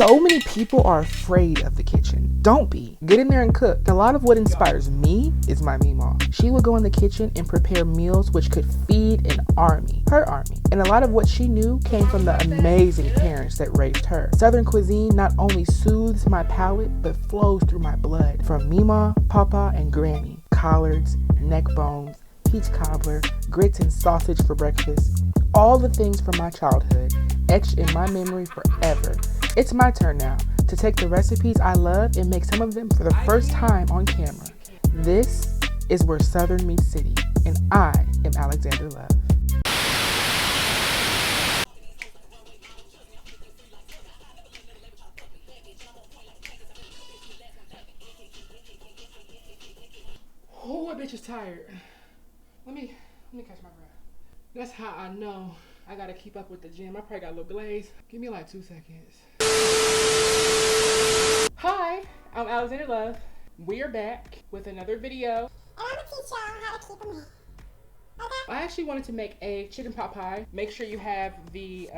So many people are afraid of the kitchen. Don't be. Get in there and cook. A lot of what inspires me is my Meemaw. She would go in the kitchen and prepare meals which could feed an army, her army. And a lot of what she knew came from the amazing parents that raised her. Southern cuisine not only soothes my palate, but flows through my blood. From Meemaw, Papa, and Granny. Collards, neck bones, peach cobbler, grits and sausage for breakfast. All the things from my childhood, etched in my memory forever. It's my turn now to take the recipes I love and make some of them for the first time on camera. This is where Southern meets City, and I am Alexander Love. Oh, that bitch is tired. Let me catch my breath. That's how I know I gotta keep up with the gym. I probably got a little glaze. Give me like 2 seconds. Hi, I'm Alexander Love. We are back with another video. And I'm gonna teach y'all how to keep a meal. I actually wanted to make a chicken pot pie. Make sure you have the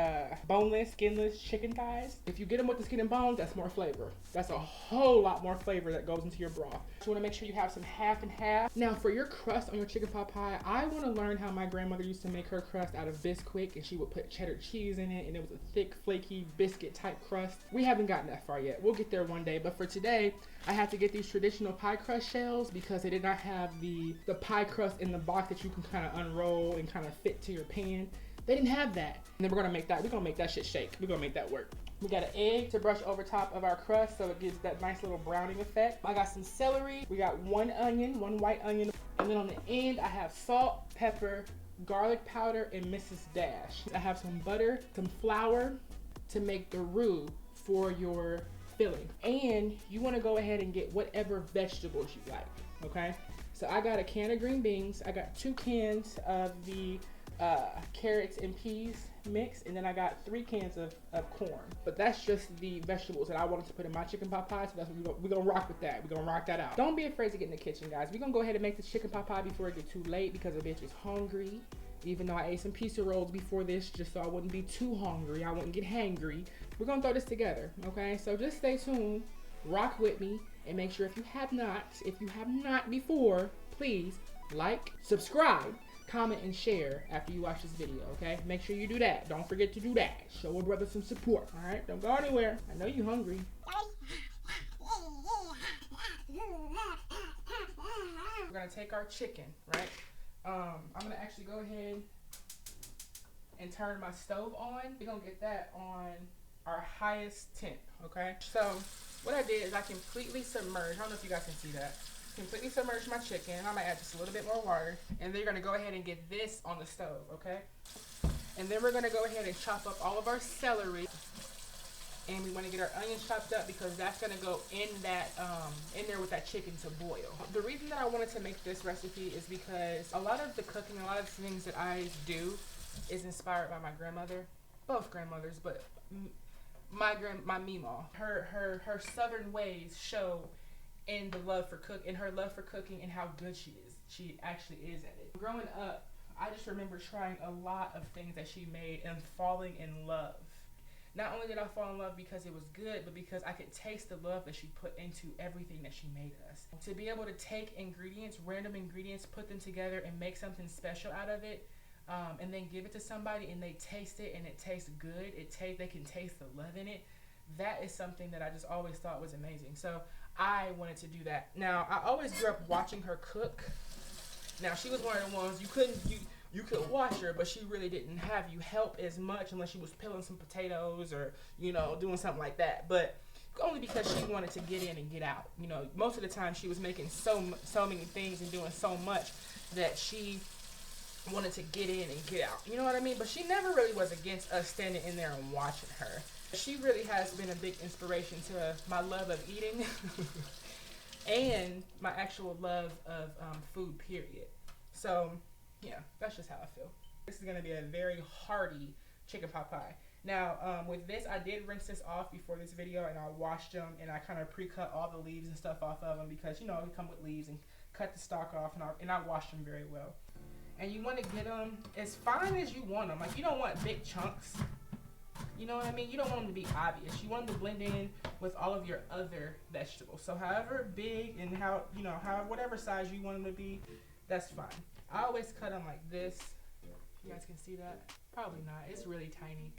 boneless, skinless chicken thighs. If you get them with the skin and bones, that's more flavor. That's a whole lot more flavor that goes into your broth. So you wanna make sure you have some half and half. Now for your crust on your chicken pot pie, I wanna learn how my grandmother used to make her crust out of Bisquick, and she would put cheddar cheese in it, and it was a thick, flaky, biscuit type crust. We haven't gotten that far yet. We'll get there one day, but for today, I had to get these traditional pie crust shells because they did not have the pie crust in the box that you can kind of unroll and kind of fit to your pan. They didn't have that. And then we're gonna make that shit shake. We're gonna make that work. We got an egg to brush over top of our crust so it gives that nice little browning effect. I got some celery. We got one white onion. And then on the end, I have salt, pepper, garlic powder, and Mrs. Dash. I have some butter, some flour to make the roux for your filling. And you want to go ahead and get whatever vegetables you like, okay? So I got a can of green beans. I got 2 cans of the carrots and peas mix, and then I got 3 cans of corn. But that's just the vegetables that I wanted to put in my chicken pot pie, so that's what we're gonna rock with that. We're gonna rock that out. Don't be afraid to get in the kitchen, guys. We're gonna go ahead and make this chicken pot pie before it gets too late because the bitch is hungry. Even though I ate some pizza rolls before this, just so I wouldn't be too hungry, I wouldn't get hangry. We're gonna throw this together, okay? So just stay tuned, rock with me, and make sure if you have not before, please like, subscribe, comment, and share after you watch this video, okay? Make sure you do that. Don't forget to do that. Show a brother some support, all right? Don't go anywhere. I know you're hungry. We're gonna take our chicken, right? I'm gonna actually go ahead and turn my stove on. We're gonna get that on our highest temp, okay? So what I did is I completely submerged. I don't know if you guys can see that. Completely submerged my chicken. I might add just a little bit more water. And then you're gonna go ahead and get this on the stove, okay? And then we're gonna go ahead and chop up all of our celery. And we want to get our onions chopped up because that's going to go in that in there with that chicken to boil. The reason that I wanted to make this recipe is because a lot of the cooking, a lot of the things that I do is inspired by my grandmother, both grandmothers, but my Meemaw. Her southern ways show in the love for her love for cooking and how good she is. She actually is at it. Growing up, I just remember trying a lot of things that she made and falling in love. Not only did I fall in love because it was good, but because I could taste the love that she put into everything that she made us. To be able to take ingredients, random ingredients, put them together and make something special out of it, and then give it to somebody and they taste it and it tastes good, they can taste the love in it, that is something that I just always thought was amazing. So I wanted to do that. Now, I always grew up watching her cook. Now, she was one of the ones you could watch her, but she really didn't have you help as much unless she was peeling some potatoes or, doing something like that. But only because she wanted to get in and get out. Most of the time she was making so many things and doing so much that she wanted to get in and get out. You know what I mean? But she never really was against us standing in there and watching her. She really has been a big inspiration to my love of eating and my actual love of food, period. So yeah, that's just how I feel. This is going to be a very hearty chicken pot pie. Now, with this, I did rinse this off before this video, and I washed them, and I kind of pre-cut all the leaves and stuff off of them because, they come with leaves, and cut the stalk off, and I washed them very well. And you want to get them as fine as you want them. Like, you don't want big chunks. You know what I mean? You don't want them to be obvious. You want them to blend in with all of your other vegetables. So however big and how, you know, how whatever size you want them to be, that's fine. I always cut them like this. You guys can see that? Probably not. It's really tiny.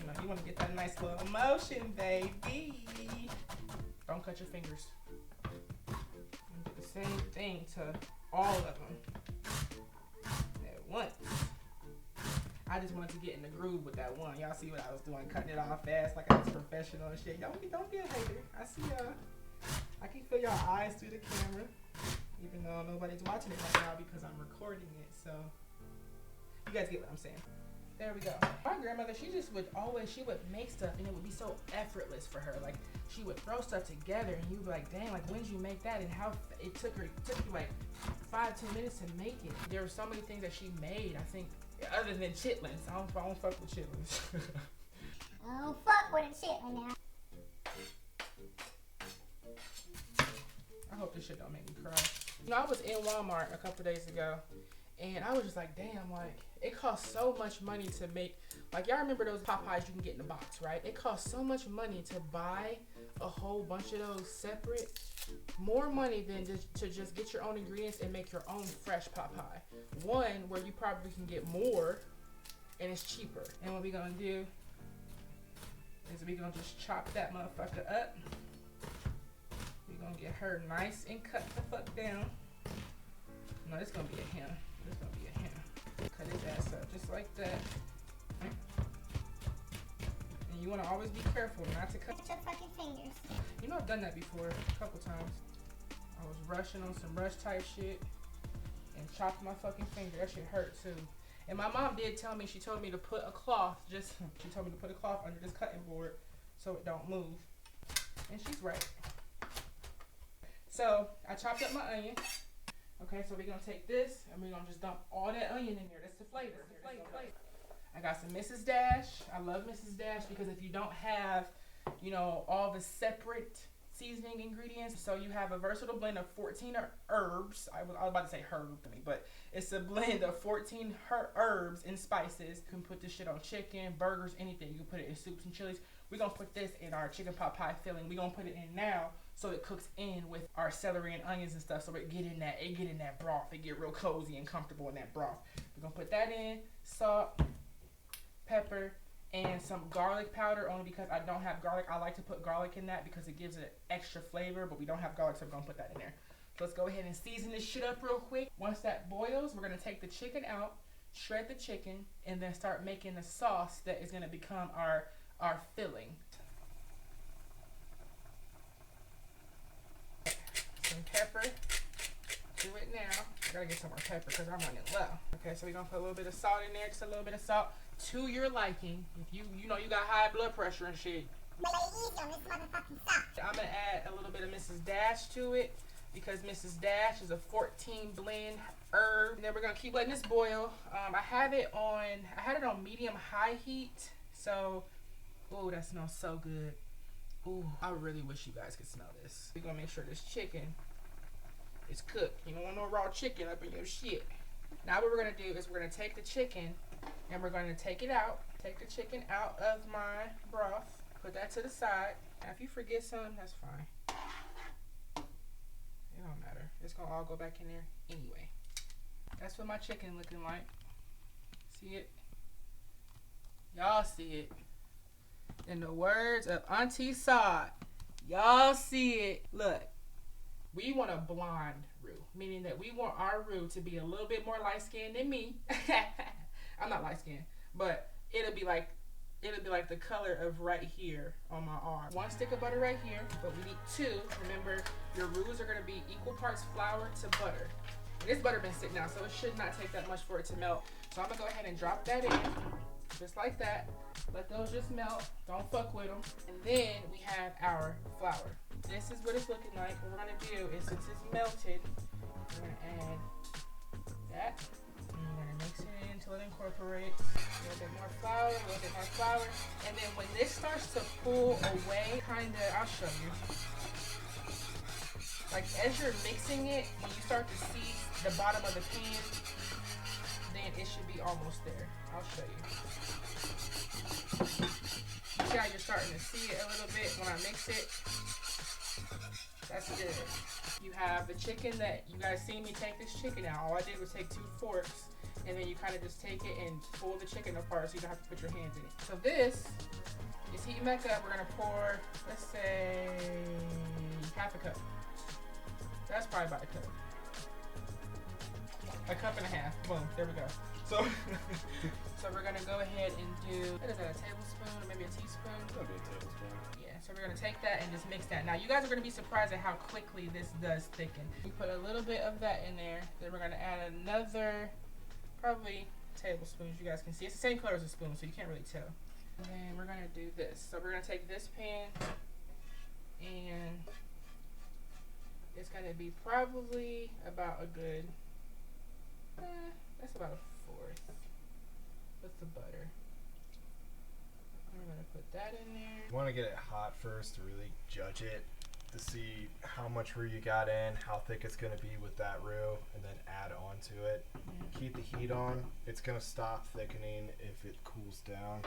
You know, you want to get that nice little motion, baby. Don't cut your fingers. And do the same thing to all of them at once. I just wanted to get in the groove with that one. Y'all see what I was doing, cutting it off fast like I was professional and shit. Don't be a hater. I see y'all. I can feel y'all eyes through the camera, even though nobody's watching it right now because I'm recording it. So you guys get what I'm saying. There we go. My grandmother, she would make stuff and it would be so effortless for her. Like she would throw stuff together and you'd be like, dang, like when did you make that? And how it took you like 5-10 minutes to make it. There were so many things that she made, I think, other than chitlins. I don't fuck with chitlins. I don't fuck with a chitlin now. I hope this shit don't make me cry. You know, I was in Walmart a couple days ago and I was just like, damn, like it costs so much money to make, like y'all remember those Popeyes you can get in the box, right? It costs so much money to buy a whole bunch of those separate. More money than to just get your own ingredients and make your own fresh Popeye. One where you probably can get more and it's cheaper. And what we gonna do is we gonna just chop that motherfucker up. We're gonna get her nice and cut the fuck down. No, this gonna be a him. This gonna be a him. Cut his ass up just like that. And you wanna always be careful not to cut your fucking fingers. You know, I've done that before a couple times. I was rushing on some rush type shit and chopped my fucking finger. That shit hurt too. And my mom did tell me, she told me to put a cloth, she told me to put a cloth under this cutting board so it don't move. And she's right. So I chopped up my onion. Okay, so we're gonna take this and we're gonna just dump all that onion in there. That's the flavor. I got some Mrs. Dash. I love Mrs. Dash because if you don't have, you know, all the separate seasoning ingredients, so you have a versatile blend of 14 herbs. I was about to say herb, but it's a blend of 14 herbs and spices. You can put this shit on chicken, burgers, anything. You can put it in soups and chilies. We're gonna put this in our chicken pot pie filling. We're gonna put it in now so it cooks in with our celery and onions and stuff, so it get in that broth. It get real cozy and comfortable in that broth. We're gonna put that in, salt, pepper, and some garlic powder, only because I don't have garlic. I like to put garlic in that because it gives it extra flavor, but we don't have garlic, so we're gonna put that in there. So let's go ahead and season this shit up real quick. Once that boils, we're gonna take the chicken out, shred the chicken, and then start making the sauce that is gonna become our filling. Some pepper. Do it now. I gotta get some more pepper because I'm running low. Okay, so we're gonna put a little bit of salt in there, just a little bit of salt to your liking. If you know you got high blood pressure and shit. I'm gonna add a little bit of Mrs. Dash to it because Mrs. Dash is a 14 blend herb. And then we're gonna keep letting this boil. I had it on medium high heat. So, oh, that smells so good. Ooh, I really wish you guys could smell this. We're gonna make sure this chicken is cooked. You don't want no raw chicken up in your shit. Now what we're gonna do is we're gonna take the chicken and we're gonna take it out. Take the chicken out of my broth. Put that to the side. Now if you forget some, that's fine. It don't matter. It's gonna all go back in there anyway. That's what my chicken looking like. See it? Y'all see it. In the words of Auntie Sod, y'all see it. Look, we want a blonde roux, meaning that we want our roux to be a little bit more light skinned than me. I'm not light skinned, but it'll be like the color of right here on my arm. 1 stick of butter right here, but we need 2. Remember, your roux are gonna be equal parts flour to butter. And this butter been sitting out, so it should not take that much for it to melt. So I'm gonna go ahead and drop that in, just like that. Let those just melt. Don't fuck with them. And then we have our flour. This is what it's looking like. What we're gonna do is, since it's melted, we're gonna add that. And we're gonna mix it in until it incorporates. A little bit more flour, a little bit more flour. And then when this starts to pull away, kinda, I'll show you. Like as you're mixing it, when you start to see the bottom of the pan, then and it should be almost there. I'll show you. See how you're starting to see it a little bit when I mix it? That's good. You have the chicken that you guys seen me take this chicken out. All I did was take 2 forks, and then you kind of just take it and pull the chicken apart so you don't have to put your hands in it. So this is heating back up. We're gonna pour, let's say, half a cup. That's probably about a cup. A cup and a half. Boom, there we go. So, so we're gonna go ahead and do, what is that, a tablespoon or maybe a teaspoon? That'll be a tablespoon. Yeah, so we're gonna take that and just mix that. Now you guys are gonna be surprised at how quickly this does thicken. We put a little bit of that in there. Then we're gonna add another, probably tablespoons. You guys can see it's the same color as a spoon, so you can't really tell. And then we're gonna do this. So we're gonna take this pan and it's gonna be probably about a good, that's about a 1/4 with the butter. We're gonna put that in there. You want to get it hot first to really judge it, to see how much roux you got in, how thick it's going to be with that roux, and then add on to it. Keep the heat on. It's going to stop thickening if it cools down.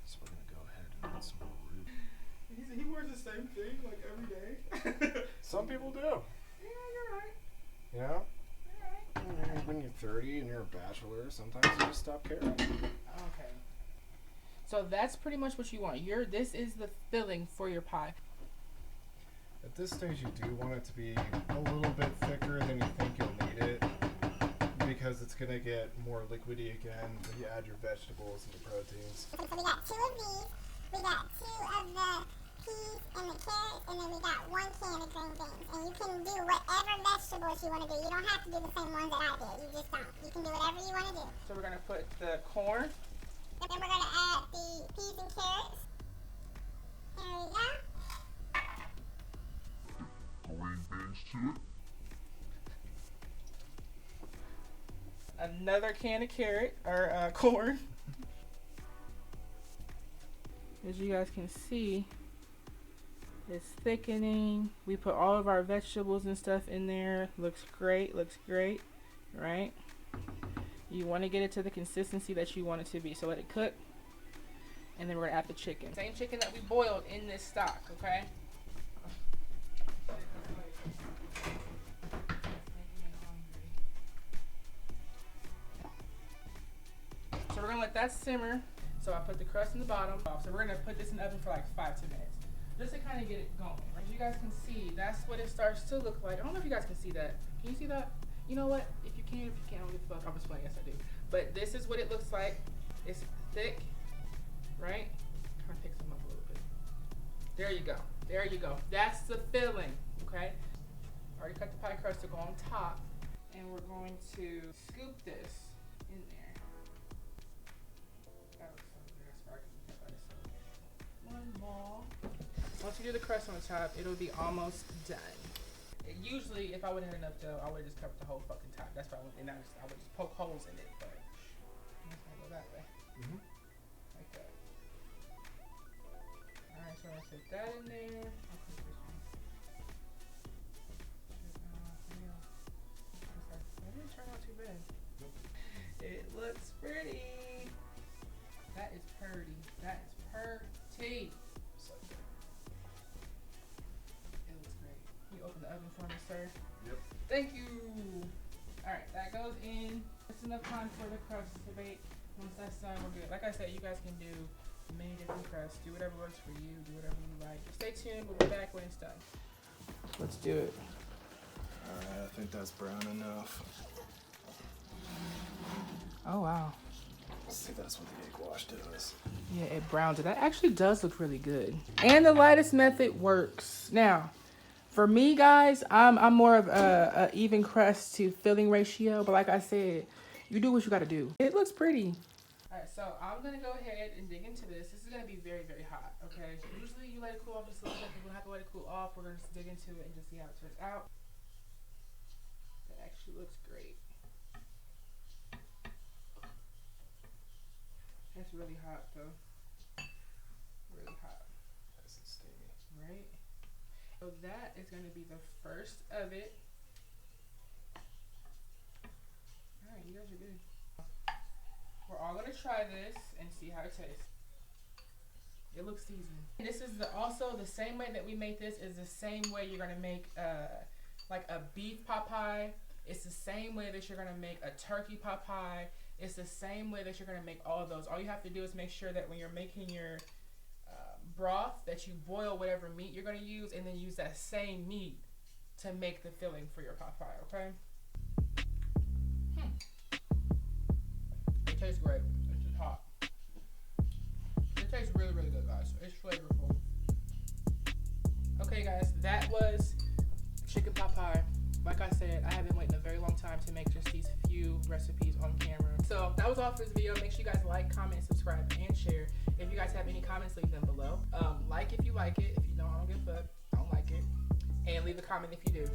So we're going to go ahead and add some more roux. He wears the same thing like every day. Some people do. Yeah, you're right. You know? When you're 30 and you're a bachelor, sometimes you just stop caring. Okay. So that's pretty much what you want. This is the filling for your pie. At this stage, you do want it to be a little bit thicker than you think you'll need it, because it's going to get more liquidy again when you add your vegetables and your proteins. So we got 2 of these, we got 2 of the peas and the carrots, and then we got 1 can of green beans. And you can do whatever vegetables you want to do. You don't have to do the same ones that I did. You just don't. You can do whatever you want to do. So we're gonna put the corn. Then we're going to add the peas and carrots. There we go. Green beans to it. Another can of carrot or corn. As you guys can see, it's thickening. We put all of our vegetables and stuff in there. Looks great, right? You want to get it to the consistency that you want it to be. So let it cook. And then we're gonna add the chicken. Same chicken that we boiled in this stock, okay? So we're gonna let that simmer. So I put the crust in the bottom. So we're gonna put this in the oven for like 5 to 10 minutes. Just to kind of get it going. As you guys can see, that's what it starts to look like. I don't know if you guys can see that. Can you see that? You know what? If you can, I don't give a fuck. I'm just playing. Yes, I do. But this is what it looks like. It's thick, right? Kind of pick some up a little bit. There you go. There you go. That's the filling, okay? Already cut the pie crust to go on top. And we're going to scoop this in there. That looks so good. That's why I can get that so good. 1 ball. Once you do the crust on the top, it'll be almost done. Usually, if I would have had enough dough, I would have just covered the whole fucking top. That's why I would just poke holes in it, but I'm just gonna go that way. Like that. Alright, so I'm gonna set that in there. I'll cook this one. That didn't turn out too bad. It looks pretty. That is pretty. That is pretty. Open the oven for me, sir. Yep. Thank you. Alright, that goes in. It's enough time for the crust to bake. Once that's done, we're good. Like I said, you guys can do many different crusts. Do whatever works for you. Do whatever you like. Stay tuned. We'll be back when it's done. Let's do it. Alright, I think that's brown enough. Oh, wow. See, that's what the egg wash does. Yeah, it browns it. That actually does look really good. And the lightest method works. Now, for me, guys, I'm more of a even crust to filling ratio, but like I said, you do what you gotta do. It looks pretty. All right, so I'm gonna go ahead and dig into this. This is gonna be very, very hot, okay? So usually you let it cool off just a little bit. We're gonna have to let it cool off. We're gonna just dig into it and just see how it turns out. That actually looks great. That's really hot, though. Really hot. Nice and steamy. Right? So that is going to be the first of it. Alright, you guys are good. We're all gonna try this and see how it tastes. It looks seasoned. This is also the same way that we make this is the same way you're gonna make like a beef pot pie. It's the same way that you're gonna make a turkey pot pie. It's the same way that you're gonna make all of those. All you have to do is make sure that when you're making your broth that you boil whatever meat you're gonna use, and then use that same meat to make the filling for your pot pie. Okay. It tastes great. It's just hot. It tastes really, really good, guys. It's flavorful. Okay, guys, that was chicken pot pie. Like I said, I have been waiting a very long time to make just these few recipes on camera. So that was all for this video. Make sure you guys like, comment, subscribe, and share. If you guys have any comments, leave them below. Like if you like it. If you don't, I don't give a fuck. I don't like it. And leave a comment if you do.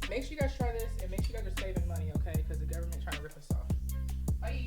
Make sure you guys try this, and make sure you guys are saving money, okay? Because the government trying to rip us off. Bye.